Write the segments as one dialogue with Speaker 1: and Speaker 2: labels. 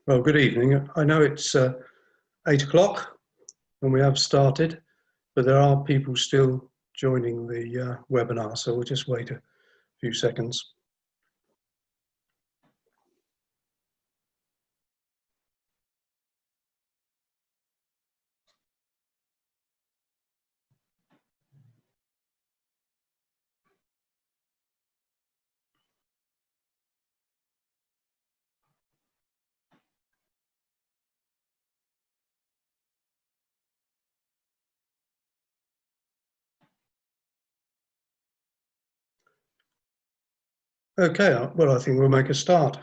Speaker 1: Well, good evening. I know it's 8 o'clock and we have started, but there are people still joining the webinar, so we'll just wait a few seconds. Okay, well, I think we'll make a start.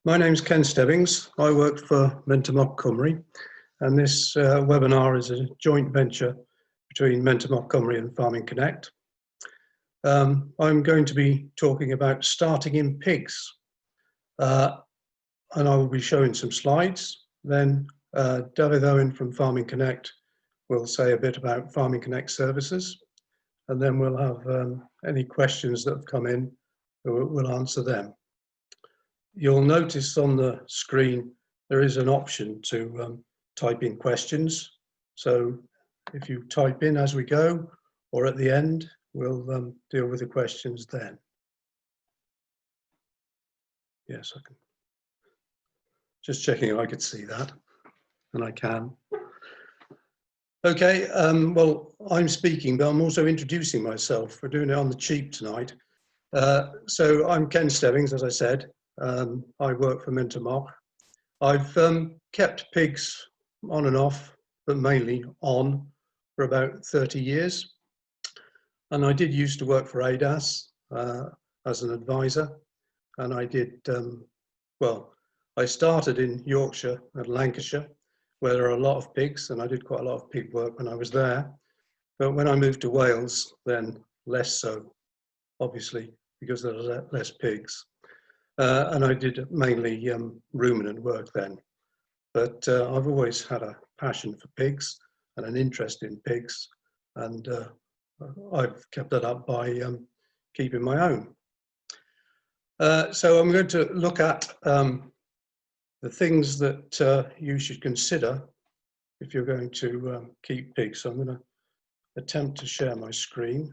Speaker 1: My name's Ken Stebbings. I work for Menter Moch Cymru, and this webinar is a joint venture between Menter Moch Cymru and Farming Connect. I'm going to be talking about starting in pigs, and I will be showing some slides. Then David Owen from Farming Connect will say a bit about Farming Connect services, and then we'll have any questions that have come in. We'll answer them. You'll notice on the screen there is an option to type in questions. So if you type in as we go or at the end, we'll deal with the questions then. Yes, I can. Just checking if I could see that, and I can. Okay, well, I'm speaking, but I'm also introducing myself. We're doing it on the cheap tonight. So I'm Ken Stebbings, as I said. I work for Menter Moch. I've kept pigs on and off, but mainly on, for about 30 years. And I did used to work for ADAS as an advisor. And I did, well, I started in Yorkshire and Lancashire, where there are a lot of pigs, and I did quite a lot of pig work when I was there. But when I moved to Wales, then less so, obviously, because there are less pigs. And I did mainly ruminant work then. But I've always had a passion for pigs and an interest in pigs, and I've kept that up by keeping my own. So I'm going to look at the things that you should consider if you're going to keep pigs. So I'm going to attempt to share my screen.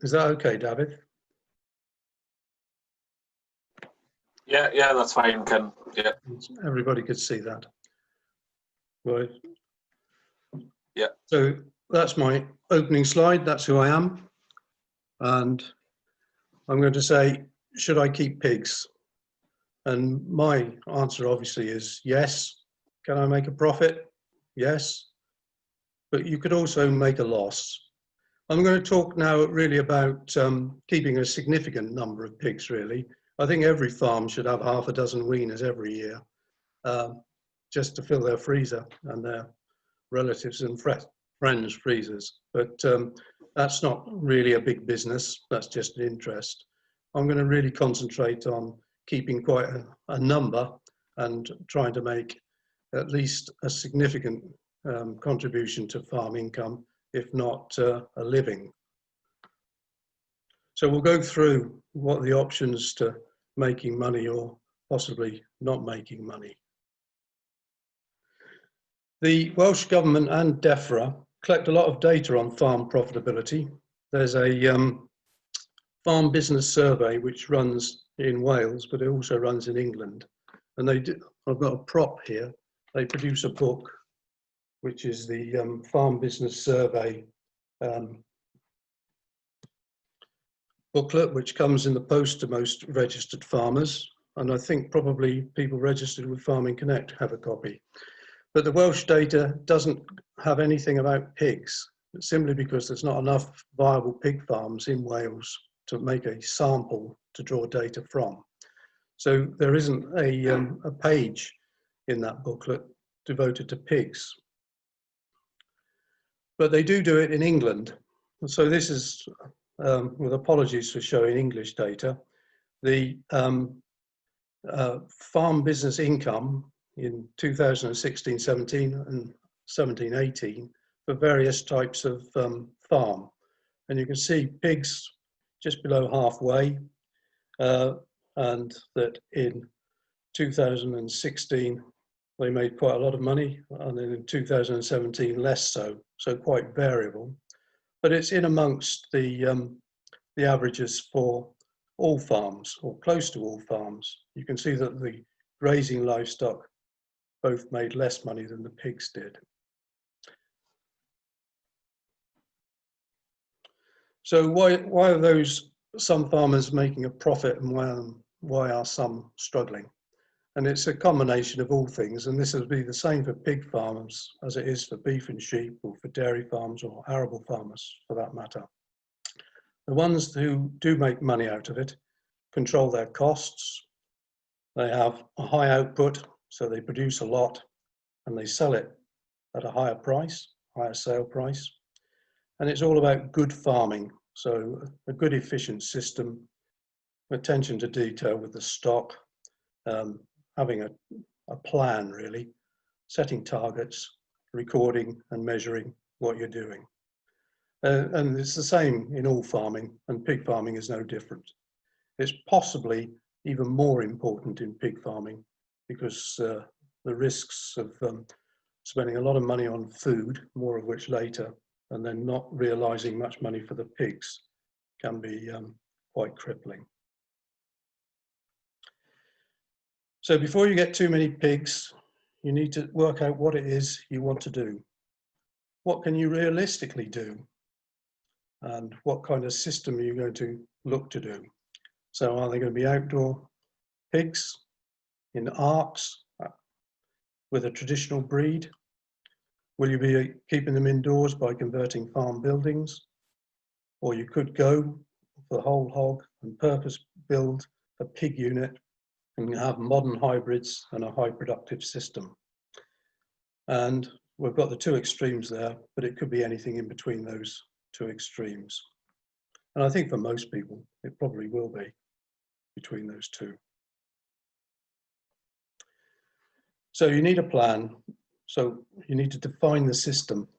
Speaker 1: Is that okay, David?
Speaker 2: Yeah, that's fine, Ken. Yeah.
Speaker 1: Everybody could see that. Right.
Speaker 2: Yeah.
Speaker 1: So that's my opening slide. That's who I am. And I'm going to say, should I keep pigs? And my answer obviously is yes. Can I make a profit? Yes. But you could also make a loss. I'm going to talk now really about keeping a significant number of pigs, really. I think every farm should have half a dozen weaners every year, just to fill their freezer and their relatives and friends' freezers. But that's not really a big business, that's just an interest. I'm going to really concentrate on keeping quite a number and trying to make at least a significant contribution to farm income, if not a living. So we'll go through what are the options to making money or possibly not making money. The Welsh Government and Dechrau collect a lot of data on farm profitability. There's a farm business survey which runs in Wales, but it also runs in England. And they do, I've got a prop here. They produce a book, which is the Farm Business Survey booklet, which comes in the post to most registered farmers. And I think probably people registered with Farming Connect have a copy. But the Welsh data doesn't have anything about pigs, simply because there's not enough viable pig farms in Wales to make a sample to draw data from. So there isn't a page in that booklet devoted to pigs. But they do it in England. So this is, with apologies for showing English data, the farm business income in 2016-17 and 17-18 for various types of farm. And you can see pigs just below halfway, and that in 2016 they made quite a lot of money, and then in 2017 less so, so quite variable. But it's in amongst the averages for all farms, or close to all farms. You can see that the grazing livestock both made less money than the pigs did. So why are some farmers making a profit, and why are some struggling? And it's a combination of all things, and this will be the same for pig farmers as it is for beef and sheep, or for dairy farms, or arable farmers for that matter. The ones who do make money out of it control their costs. They have a high output, so they produce a lot and they sell it at a higher price, higher sale price. And it's all about good farming, so a good efficient system, attention to detail with the stock, having a plan really, setting targets, recording and measuring what you're doing. And it's the same in all farming, and pig farming is no different. It's possibly even more important in pig farming because the risks of spending a lot of money on food, more of which later, and then not realizing much money for the pigs can be quite crippling. So before you get too many pigs, you need to work out what it is you want to do. What can you realistically do? And what kind of system are you going to look to do? So are they going to be outdoor pigs in arks with a traditional breed? Will you be keeping them indoors by converting farm buildings? Or you could go for the whole hog and purpose build a pig unit and have modern hybrids and a high productive system. And we've got the two extremes there, but it could be anything in between those two extremes. And I think for most people, it probably will be between those two. So you need a plan. So you need to define the system.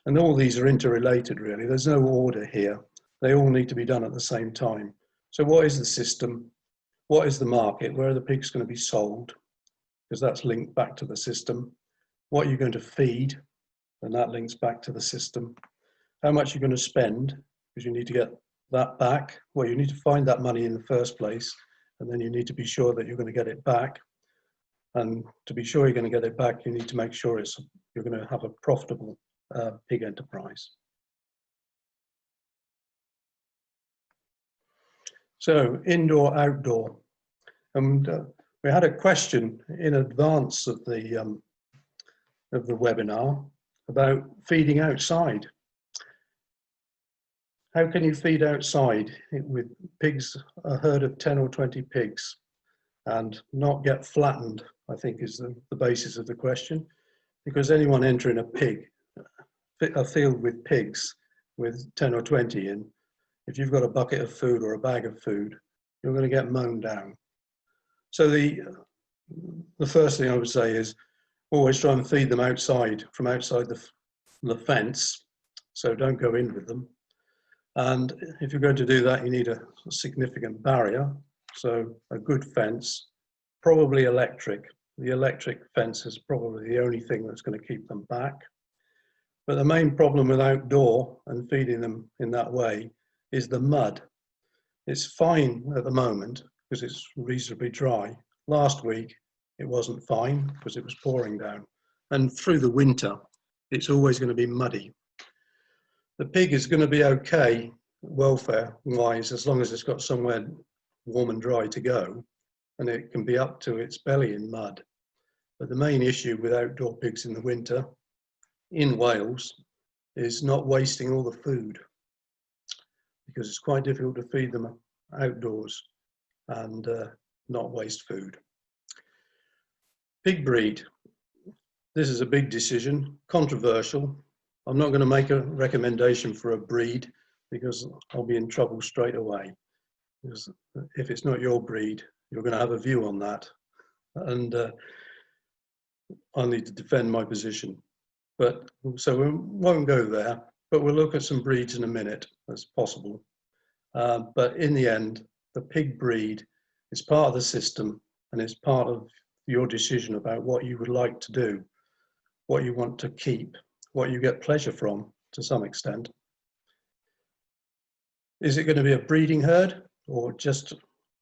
Speaker 1: And all these are interrelated, really. There's no order here. They all need to be done at the same time. So what is the system? What is the market? Where are the pigs going to be sold? Because that's linked back to the system. What are you going to feed? And that links back to the system. How much you're going to spend, because you need to get that back. Well, you need to find that money in the first place, and then you need to be sure that you're going to get it back. And to be sure you're going to get it back, you need to make sure you're going to have a profitable pig enterprise. So indoor, outdoor. And we had a question in advance of the webinar about feeding outside. How can you feed outside with pigs, a herd of 10 or 20 pigs, and not get flattened, I think is the basis of the question. Because anyone entering a field with pigs with 10 or 20 in, if you've got a bucket of food or a bag of food, you're going to get mown down. So the first thing I would say is always try and feed them outside, from outside the fence. So don't go in with them. And if you're going to do that, you need a significant barrier. So a good fence, probably electric. The electric fence is probably the only thing that's going to keep them back. But the main problem with outdoor and feeding them in that way is the mud. It's fine at the moment because it's reasonably dry. Last week, it wasn't fine because it was pouring down. And through the winter, it's always going to be muddy. The pig is going to be okay welfare-wise as long as it's got somewhere warm and dry to go, and it can be up to its belly in mud. But the main issue with outdoor pigs in the winter in Wales is not wasting all the food, because it's quite difficult to feed them outdoors and not waste food. Pig breed. This is a big decision, controversial. I'm not going to make a recommendation for a breed because I'll be in trouble straight away. Because if it's not your breed, you're going to have a view on that. And I need to defend my position. But so we won't go there, but we'll look at some breeds in a minute as possible. But in the end, the pig breed is part of the system and it's part of your decision about what you would like to do, what you want to keep, what you get pleasure from to some extent. Is it going to be a breeding herd or just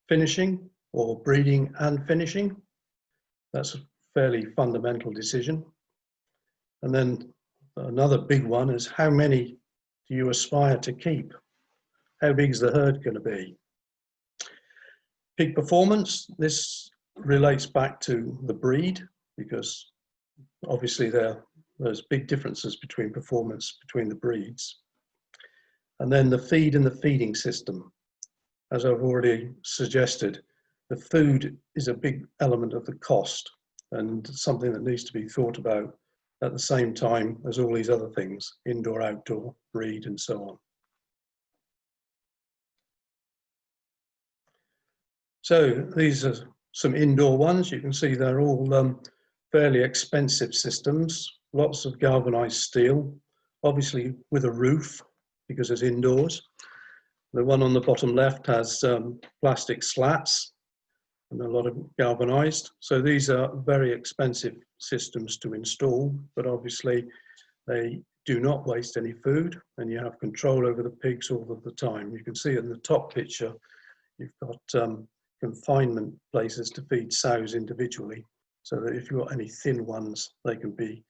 Speaker 1: finishing or breeding and finishing? That's a fairly fundamental decision. And then another big one is how many do you aspire to keep? How big is the herd going to be? Pig performance, this relates back to the breed because obviously there's big differences between performance between the breeds. And then the feed and the feeding system. As I've already suggested, the food is a big element of the cost and something that needs to be thought about at the same time as all these other things, indoor, outdoor, breed, and so on. So these are some indoor ones. You can see they're all fairly expensive systems, lots of galvanized steel, obviously with a roof because it's indoors. The one on the bottom left has plastic slats and a lot of galvanized. So these are very expensive systems to install, but obviously they do not waste any food and you have control over the pigs all of the time. You can see in the top picture, you've got confinement places to feed sows individually, so that if you've got any thin ones, they can be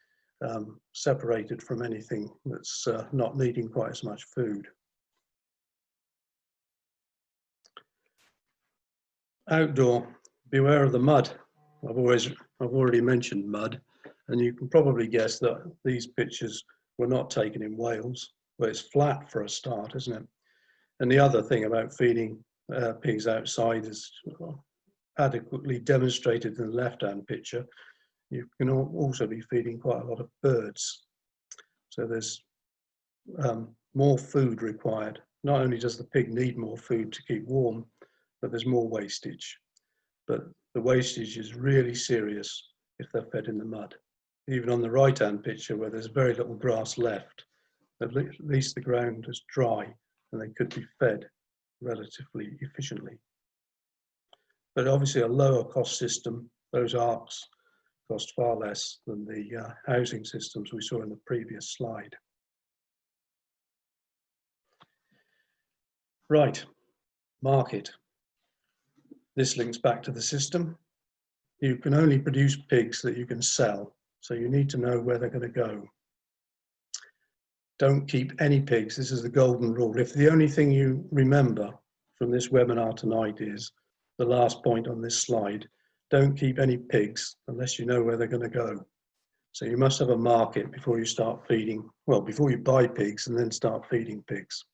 Speaker 1: separated from anything that's not needing quite as much food. Outdoor, beware of the mud. I've already mentioned mud, and you can probably guess that these pictures were not taken in Wales, where it's flat for a start, isn't it? And the other thing about feeding pigs outside is adequately demonstrated in the left-hand picture. You can also be feeding quite a lot of birds. So there's more food required. Not only does the pig need more food to keep warm, but there's more wastage. But the wastage is really serious if they're fed in the mud. Even on the right-hand picture where there's very little grass left, at least the ground is dry and they could be fed relatively efficiently. But obviously a lower cost system, those arks cost far less than the housing systems we saw in the previous slide. Right, market. This links back to the system. You can only produce pigs that you can sell, so you need to know where they're going to go. Don't keep any pigs. This is the golden rule. If the only thing you remember from this webinar tonight is the last point on this slide, don't keep any pigs unless you know where they're going to go. So you must have a market before you start feeding, well, before you buy pigs and then start feeding pigs.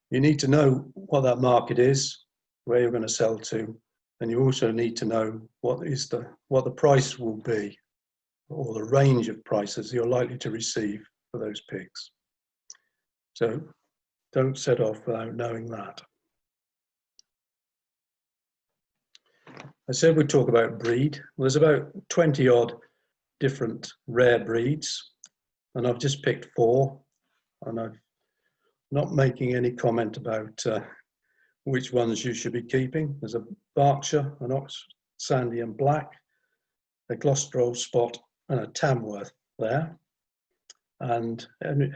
Speaker 1: You need to know what that market is, where you're going to sell to, and you also need to know what the price will be, or the range of prices you're likely to receive for those pigs. So don't set off without knowing that. I said we'd talk about breed. Well, there's about 20 odd different rare breeds, and I've just picked 4, and I'm not making any comment about which ones you should be keeping. There's a Berkshire, an Ox Sandy and Black, a Gloucester Spot, and a Tamworth there. And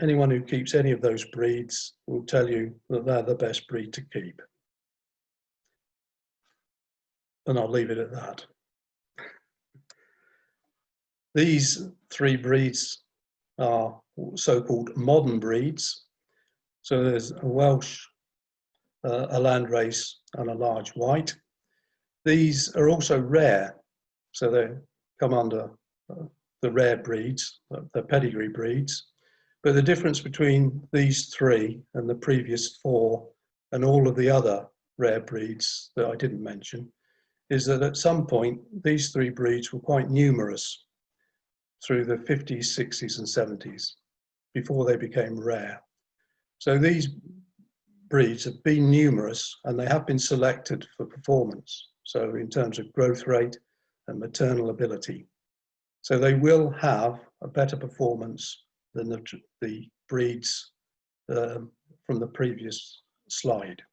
Speaker 1: anyone who keeps any of those breeds will tell you that they're the best breed to keep. And I'll leave it at that. These 3 breeds are so-called modern breeds. So there's a Welsh, a landrace, and a large white. These are also rare, so they come under the rare breeds, the pedigree breeds. But the difference between these 3 and the previous 4 and all of the other rare breeds that I didn't mention is that at some point these 3 breeds were quite numerous through the 50s, 60s and 70s before they became rare. So these breeds have been numerous and they have been selected for performance. So in terms of growth rate and maternal ability. So they will have a better performance than the breeds from the previous slide.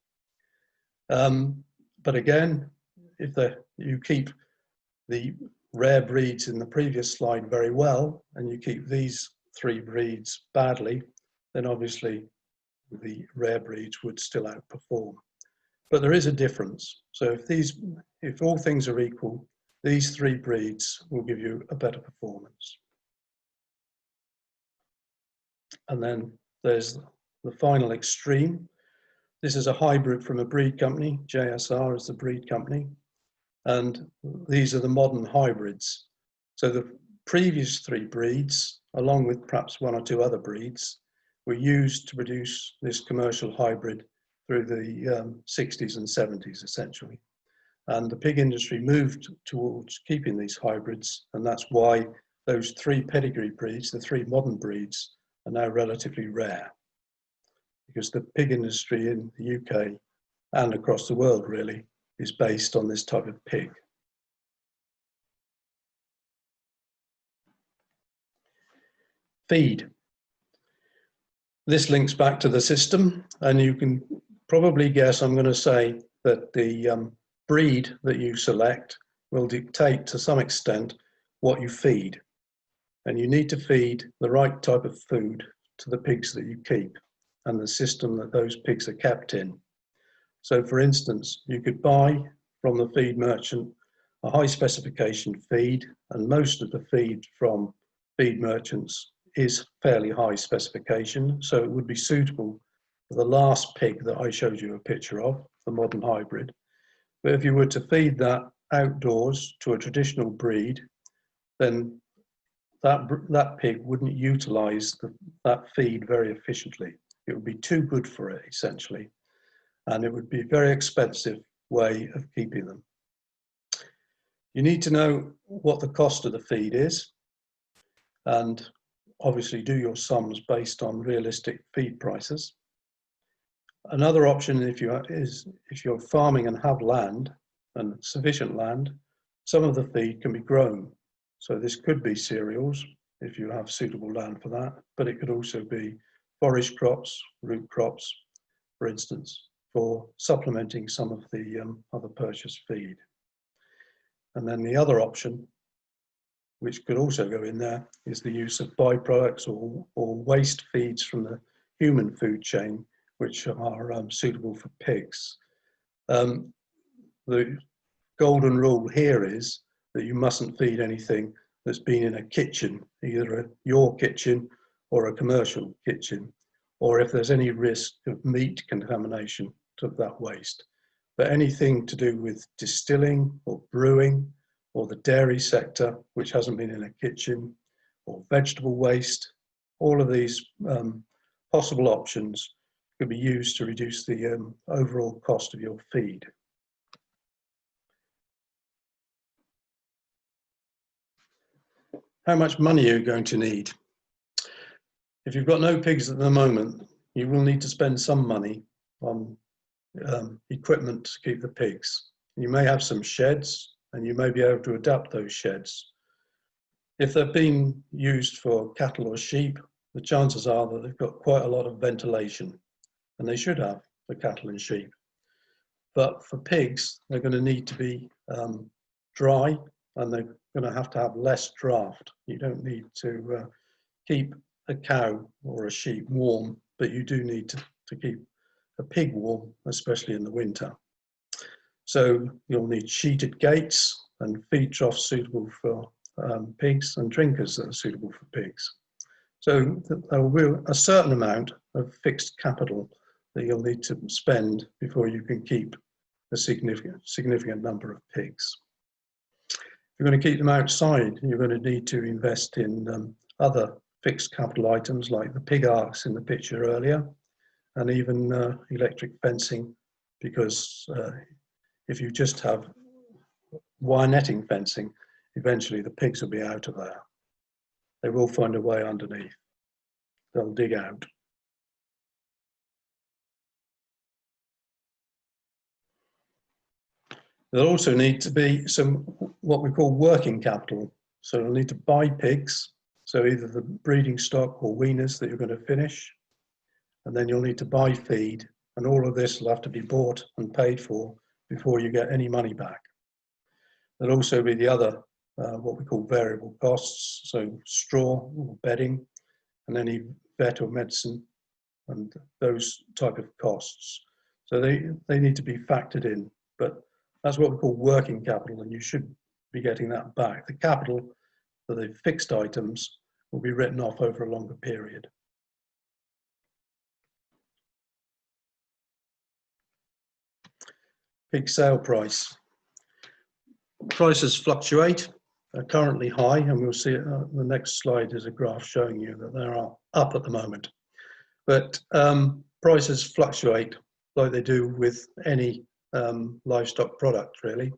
Speaker 1: But again, if you keep the rare breeds in the previous slide very well, and you keep these 3 breeds badly, then obviously the rare breeds would still outperform. But there is a difference. So if all things are equal, these 3 breeds will give you a better performance. And then there's the final extreme. This is a hybrid from a breed company. JSR is the breed company. And these are the modern hybrids. So the previous 3 breeds, along with perhaps 1 or 2 other breeds, were used to produce this commercial hybrid through the 60s and 70s, essentially. And the pig industry moved towards keeping these hybrids, and that's why those 3 pedigree breeds, the 3 modern breeds, are now relatively rare. Because the pig industry in the UK and across the world really is based on this type of pig. Feed. This links back to the system, and you can probably guess I'm going to say that the breed that you select will dictate to some extent what you feed. And you need to feed the right type of food to the pigs that you keep and the system that those pigs are kept in. So for instance, you could buy from the feed merchant a high specification feed, and most of the feed from feed merchants is fairly high specification, so it would be suitable for the last pig that I showed you a picture of, the modern hybrid. But if you were to feed that outdoors to a traditional breed, then that pig wouldn't utilize that feed very efficiently. It would be too good for it, essentially, and it would be a very expensive way of keeping them. You need to know what the cost of the feed is, and obviously do your sums based on realistic feed prices. Another option if you're farming and have land, and sufficient land, some of the feed can be grown. So this could be cereals if you have suitable land for that, but it could also be forage crops, root crops, for instance, for supplementing some of the other purchased feed. And then the other option, which could also go in there, is the use of byproducts or waste feeds from the human food chain, which are suitable for pigs. The golden rule here is that you mustn't feed anything that's been in a kitchen, either your kitchen or a commercial kitchen, or if there's any risk of meat contamination to that waste. But anything to do with distilling or brewing or the dairy sector, which hasn't been in a kitchen, or vegetable waste, all of these possible options could be used to reduce the overall cost of your feed. How much money are you going to need? If you've got no pigs at the moment, you will need to spend some money on equipment to keep the pigs. You may have some sheds, and you may be able to adapt those sheds. If they're being used for cattle or sheep, the chances are that they've got quite a lot of ventilation, and they should have for cattle and sheep. But for pigs, they're going to need to be dry, and they're going to have less draft. You don't need to keep a cow or a sheep warm, but you do need to keep a pig warm, especially in the winter. So you'll need sheeted gates and feed troughs suitable for pigs, and drinkers that are suitable for pigs. So there will be a certain amount of fixed capital that you'll need to spend before you can keep a significant number of pigs. If you're going to keep them outside, you're going to need to invest in other fixed capital items like the pig arks in the picture earlier, and even electric fencing, because if you just have wire netting fencing, eventually the pigs will be out of there. They will find a way underneath. they'll dig out. There'll also need to be some what we call working capital. So you'll need to buy pigs, so either the breeding stock or weaners that you're going to finish, and then you'll need to buy feed, and all of this will have to be bought and paid for before you get any money back. There'll also be the other, what we call variable costs, so straw or bedding, and any vet or medicine, and those type of costs. So they need to be factored in, but that's what we call working capital, and you should be getting that back. The capital for the fixed items will be written off over a longer period. Pig sale price. Prices fluctuate, are currently high, and we'll see it, the next slide is a graph showing you that they are up at the moment. But prices fluctuate like they do with any livestock product, really.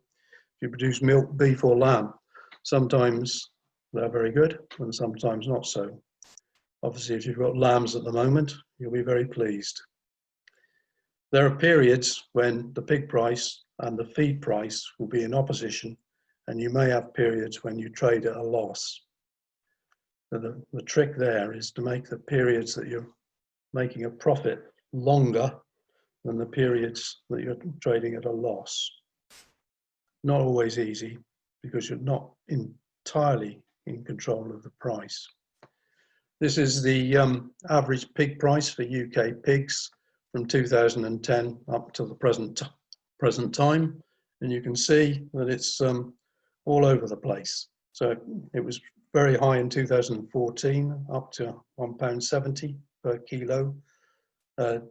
Speaker 1: If you produce milk, beef or lamb, sometimes they're very good and sometimes not so. Obviously, if you've got lambs at the moment, you'll be very pleased. There are periods when the pig price and the feed price will be in opposition, and you may have periods when you trade at a loss. So the trick there is to make the periods that you're making a profit longer than the periods that you're trading at a loss. Not always easy, because you're not entirely in control of the price. This is the average pig price for UK pigs from 2010 up to the present time, and you can see that it's all over the place. So it was very high in 2014, up to £1.70 per kilo.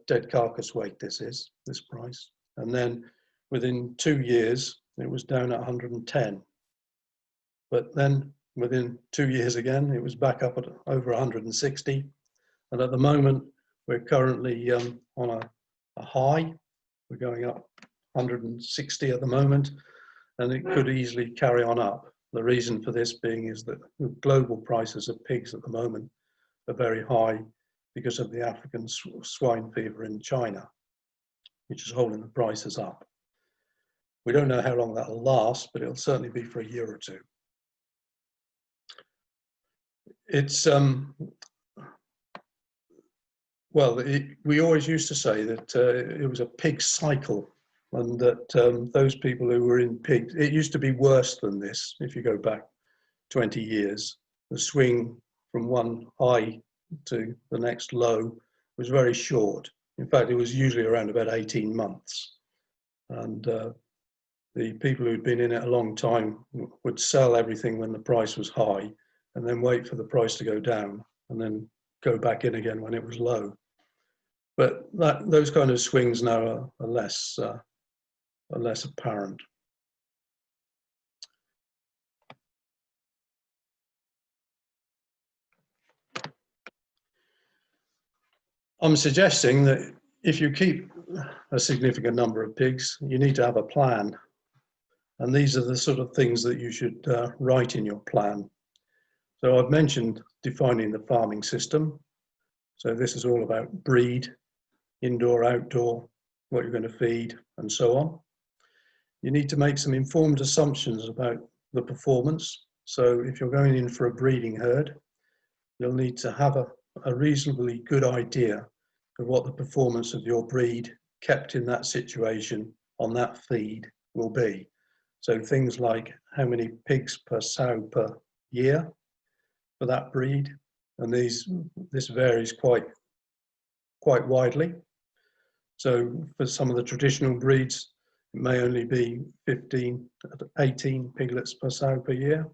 Speaker 1: Dead carcass weight, this price. And then within 2 years, it was down at 110. But then within 2 years again, it was back up at over 160. And at the moment, we're currently on a high. We're going up 160 at the moment, and it could easily carry on up. The reason for this being is that the global prices of pigs at the moment are very high because of the African swine fever in China, which is holding the prices up. We don't know how long that'll last, but it'll certainly be for a year or two. It's, well, we always used to say that it was a pig cycle, and that those people who were in pigs, it used to be worse than this. If you go back 20 years, the swing from one high to the next low was very short. In fact, it was usually around about 18 months. And the people who'd been in it a long time would sell everything when the price was high, and then wait for the price to go down, and then go back in again when it was low. But those kind of swings now are less apparent. I'm suggesting that if you keep a significant number of pigs, you need to have a plan. And these are the sort of things that you should write in your plan. So I've mentioned defining the farming system. So this is all about breed, indoor, outdoor, what you're going to feed, and so on. You need to make some informed assumptions about the performance. So if you're going in for a breeding herd, you'll need to have a reasonably good idea of what the performance of your breed kept in that situation on that feed will be. So things like how many pigs per sow per year for that breed, and this varies quite widely. So for some of the traditional breeds, it may only be 15 to 18 piglets per sow per year,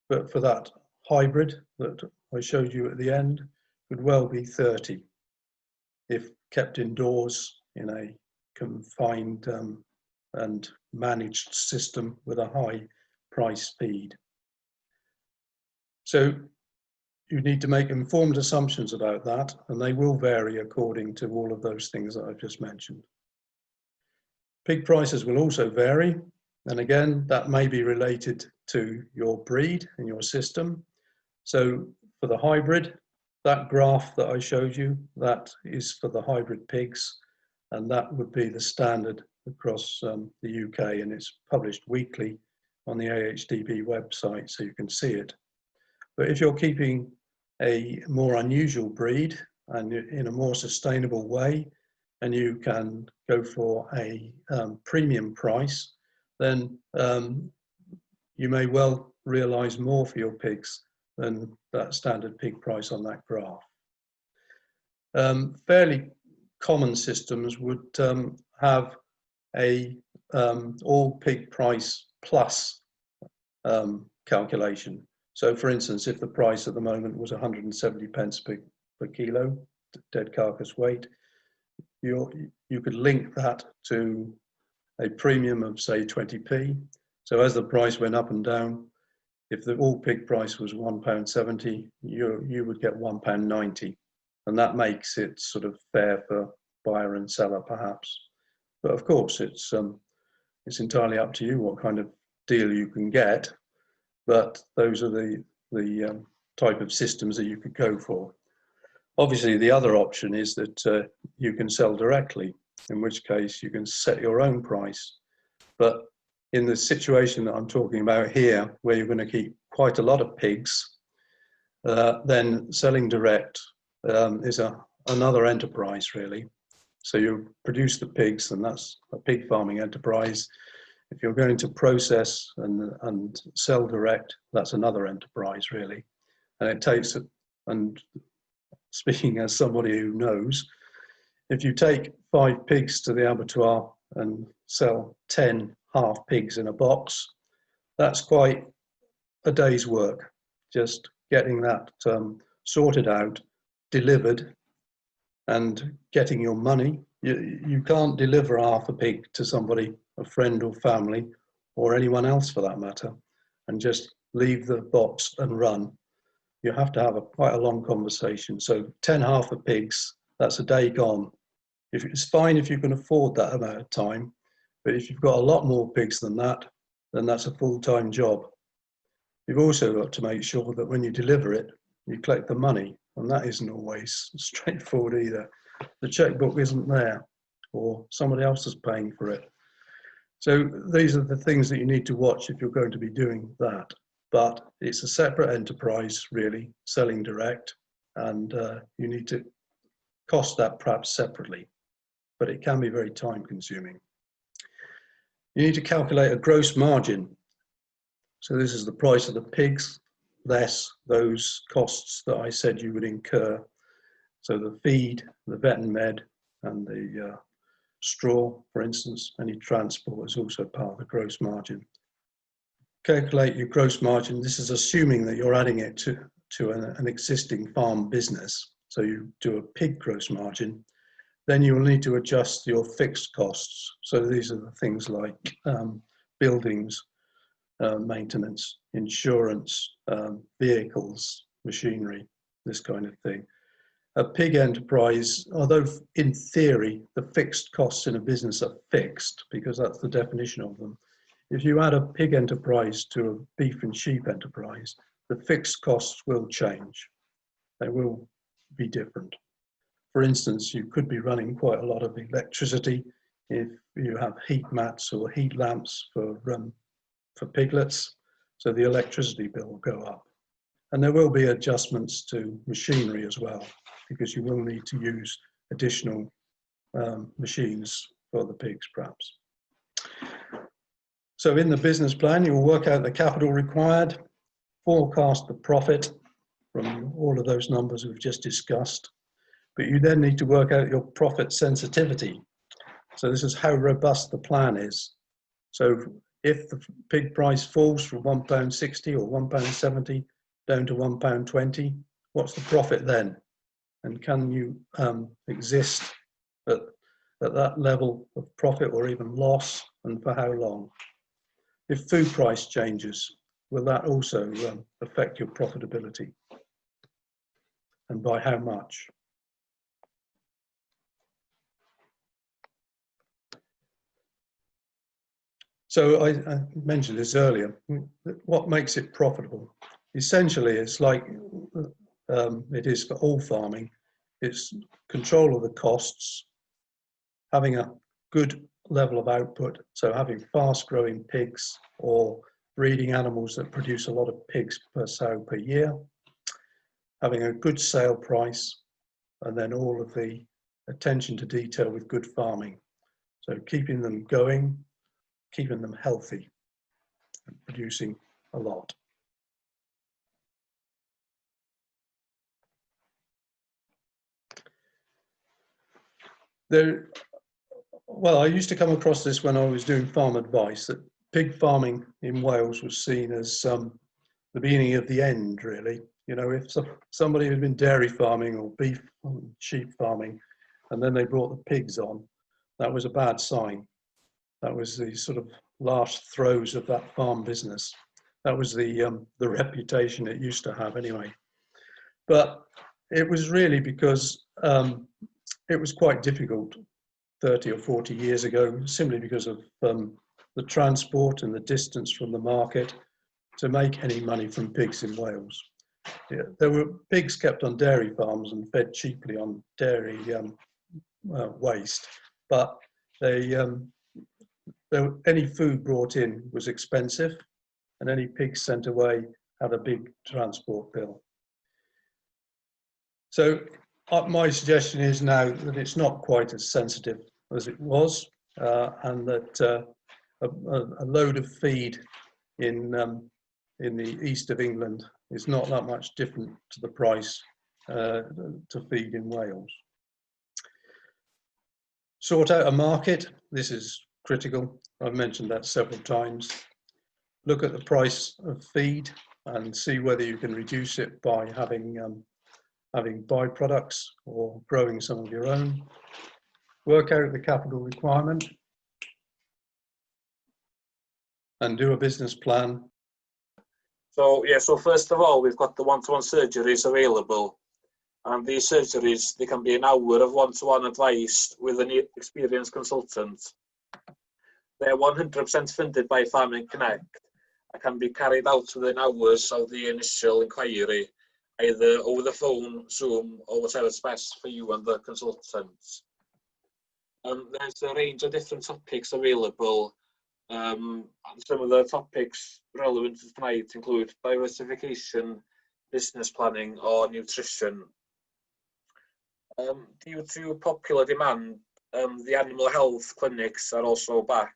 Speaker 1: but for that hybrid that I showed you at the end, could well be 30 if kept indoors in a confined and managed system with a high price feed. So you need to make informed assumptions about that, and they will vary according to all of those things that I've just mentioned. Pig prices will also vary, and again, that may be related to your breed and your system. So for the hybrid, that graph that I showed you, that is for the hybrid pigs, and that would be the standard across the UK, and it's published weekly on the AHDB website, so you can see it. But if you're keeping a more unusual breed and in a more sustainable way, and you can go for a premium price, then you may well realise more for your pigs than that standard pig price on that graph. Fairly common systems would have a all pig price plus calculation. So for instance, if the price at the moment was 170 pence per kilo, dead carcass weight, you could link that to a premium of say 20p. So as the price went up and down, if the all pig price was £1.70, you would get £1.90. And that makes it sort of fair for buyer and seller perhaps. But of course, it's entirely up to you what kind of deal you can get. But those are the type of systems that you could go for. Obviously, the other option is that you can sell directly, in which case you can set your own price. But in the situation that I'm talking about here, where you're going to keep quite a lot of pigs, then selling direct is another enterprise, really. So you produce the pigs, and that's a pig farming enterprise. If you're going to process and sell direct, that's another enterprise, really. And it takes, and speaking as somebody who knows, if you take 5 pigs to the abattoir and sell 10 half pigs in a box, that's quite a day's work, just getting that sorted out, delivered, and getting your money. You can't deliver half a pig to somebody, a friend or family, or anyone else for that matter, and just leave the box and run. You have to have quite a long conversation. So 10 half a pigs, that's a day gone. It's fine if you can afford that amount of time, but if you've got a lot more pigs than that, then that's a full-time job. You've also got to make sure that when you deliver it, you collect the money, and that isn't always straightforward either. The checkbook isn't there, or somebody else is paying for it. So these are the things that you need to watch if you're going to be doing that. But it's a separate enterprise, really, selling direct, and you need to cost that perhaps separately, but it can be very time consuming. You need to calculate a gross margin. So this is the price of the pigs, less those costs that I said you would incur. So the feed, the vet and med, and the straw, for instance, any transport is also part of the gross margin. Calculate your gross margin. This is assuming that you're adding it to an existing farm business. So you do a pig gross margin. Then you will need to adjust your fixed costs. So these are the things like buildings, maintenance, insurance, vehicles, machinery, this kind of thing. A pig enterprise, although in theory the fixed costs in a business are fixed, because that's the definition of them, if you add a pig enterprise to a beef and sheep enterprise, the fixed costs will change. They will be different. For instance, you could be running quite a lot of electricity if you have heat mats or heat lamps for piglets, so the electricity bill will go up. And there will be adjustments to machinery as well, because you will need to use additional machines for the pigs, perhaps. So in the business plan, you will work out the capital required, forecast the profit from all of those numbers we've just discussed, but you then need to work out your profit sensitivity. So this is how robust the plan is. So if the pig price falls from £1.60 or £1.70 down to £1.20, what's the profit then? And can you exist at that level of profit or even loss, and for how long? If food price changes, will that also affect your profitability? And by how much? So I mentioned this earlier. What makes it profitable? Essentially, it's like it is for all farming. It's control of the costs, having a good level of output, so having fast-growing pigs or breeding animals that produce a lot of pigs per sow per year, having a good sale price, and then all of the attention to detail with good farming. So keeping them going, keeping them healthy, and producing a lot. Well, I used to come across this when I was doing farm advice, that pig farming in Wales was seen as the beginning of the end, really. You know, if somebody had been dairy farming or beef and sheep farming, and then they brought the pigs on, that was a bad sign. That was the sort of last throes of that farm business. That was the reputation it used to have anyway. But it was really because it was quite difficult 30 or 40 years ago, simply because of the transport and the distance from the market to make any money from pigs in Wales. Yeah, there were pigs kept on dairy farms and fed cheaply on dairy waste, but any food brought in was expensive, and any pigs sent away had a big transport bill. So my suggestion is now that it's not quite as sensitive as it was, and that a load of feed in the east of England is not that much different to the price to feed in Wales. Sort out a market. This is critical. I've mentioned that several times. Look at the price of feed and see whether you can reduce it by having byproducts or growing some of your own. Work out the capital requirement and do a business plan.
Speaker 2: So yeah, so first of all, we've got the one-to-one surgeries available. And these surgeries, they can be an hour of one-to-one advice with an experienced consultant. They're 100% funded by Farming Connect and can be carried out within hours of the initial inquiry, either over the phone, Zoom, or whatever's best for you and the consultant. There's a range of different topics available. And some of the topics relevant to tonight include diversification, business planning, or nutrition. Due to popular demand, the animal health clinics are also back,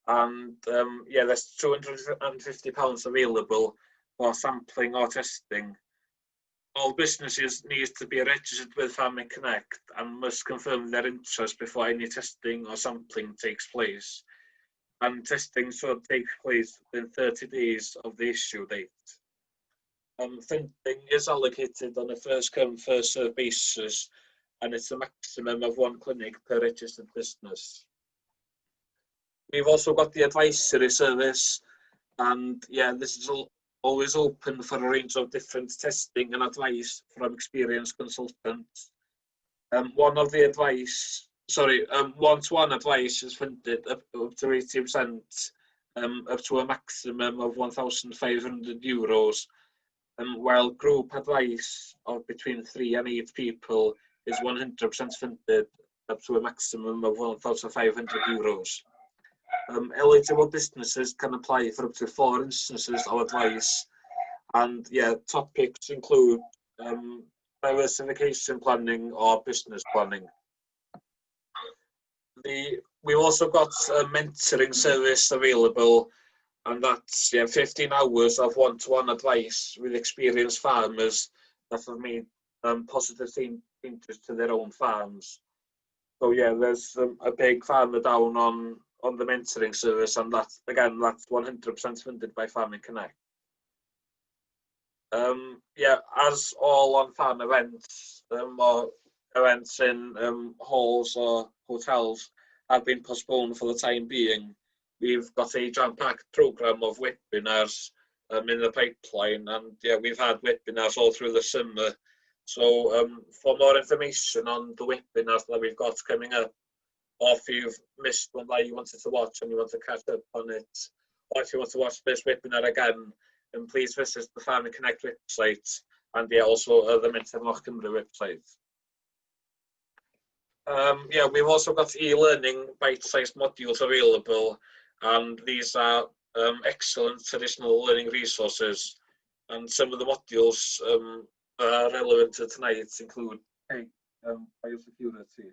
Speaker 2: and yeah, there's £250 available for sampling or testing. All businesses need to be registered with Farming Connect and must confirm their interest before any testing or sampling takes place. And testing should take place within 30 days of the issue date. Funding is allocated on a first-come, first-served basis, and it's a maximum of one clinic per registered business. We've also got the advisory service, and yeah, this is always open for a range of different testing and advice from experienced consultants. One-to-one advice is funded up to 80%, up to a maximum of €1,500. While group advice of between 3 and 8 people is 100% funded up to a maximum of €1,500. Eligible businesses can apply for up to 4 instances of advice, and yeah, topics include diversification planning or business planning. We've also got a mentoring service available, and that's 15 hours of one-to-one advice with experienced farmers that have made positive changes to their own farms. So yeah, there's a big farmer down on the mentoring service, and that's 100% funded by Farming Connect. Yeah, as all on-farm events or events in halls or hotels have been postponed for the time being, we've got a jam-packed programme of webinars in the pipeline, and yeah, we've had webinars all through the summer. So for more information on the webinars that we've got coming up, or if you've missed one that you wanted to watch and you want to catch up on it, or if you want to watch this webinar again, then please visit the Farming Connect website and yeah, also the Menter Moch Cymru website. Yeah, we've also got e-learning bite-sized modules available, and these are excellent traditional learning resources. And some of the modules relevant to tonight include biosecurity.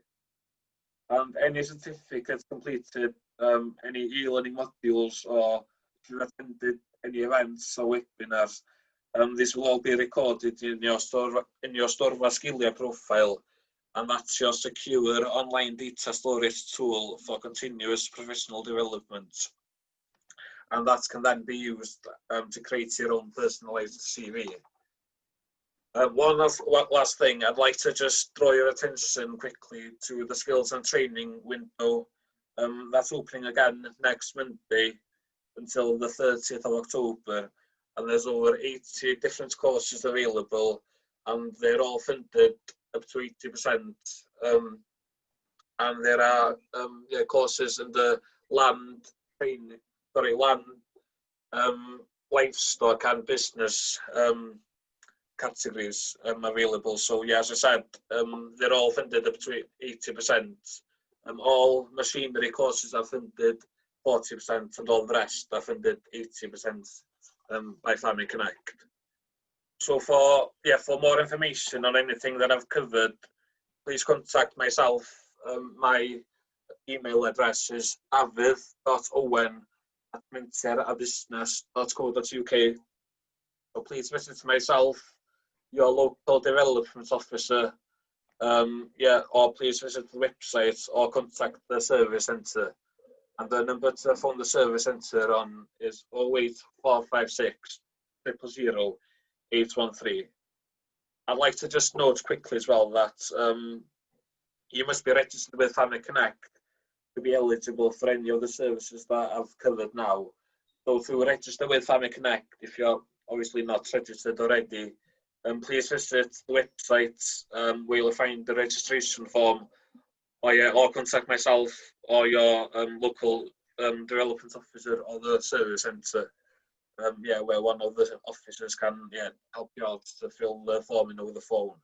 Speaker 2: And any certificates completed, any e-learning modules, or if you attended any events or webinars, this will all be recorded in your Storfa Sgiliau profile, and that's your secure online data storage tool for continuous professional development. And that can then be used to create your own personalised CV. One last thing, I'd like to just draw your attention quickly to the skills and training window. That's opening again next Monday until the 30th of October. And there's over 80 different courses available, and they're all funded up to 80%. And there are courses in the land, livestock and business categories available. So yeah, as I said, they're all funded up to 80%. All machinery courses are funded 40%, and all the rest are funded 80% by Farming Connect. So for more information on anything that I've covered, please contact myself. My email address is avydd.owen@minter-business.co.uk. So please visit myself, your local development officer, or please visit the website or contact the service centre. And the number to phone the service centre on is 08456 000 813. I'd like to just note quickly as well that you must be registered with Farming Connect to be eligible for any of the services that I've covered now. So to register with Farming Connect, if you're obviously not registered already, please visit the website where you'll find the registration form, or contact myself or your local development officer or the service centre, where one of the officers can help you out to fill the form in over the phone.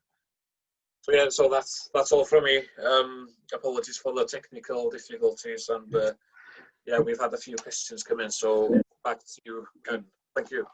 Speaker 2: So that's all from me. Apologies for the technical difficulties, and we've had a few questions come in. So back to you, Ken. Thank you.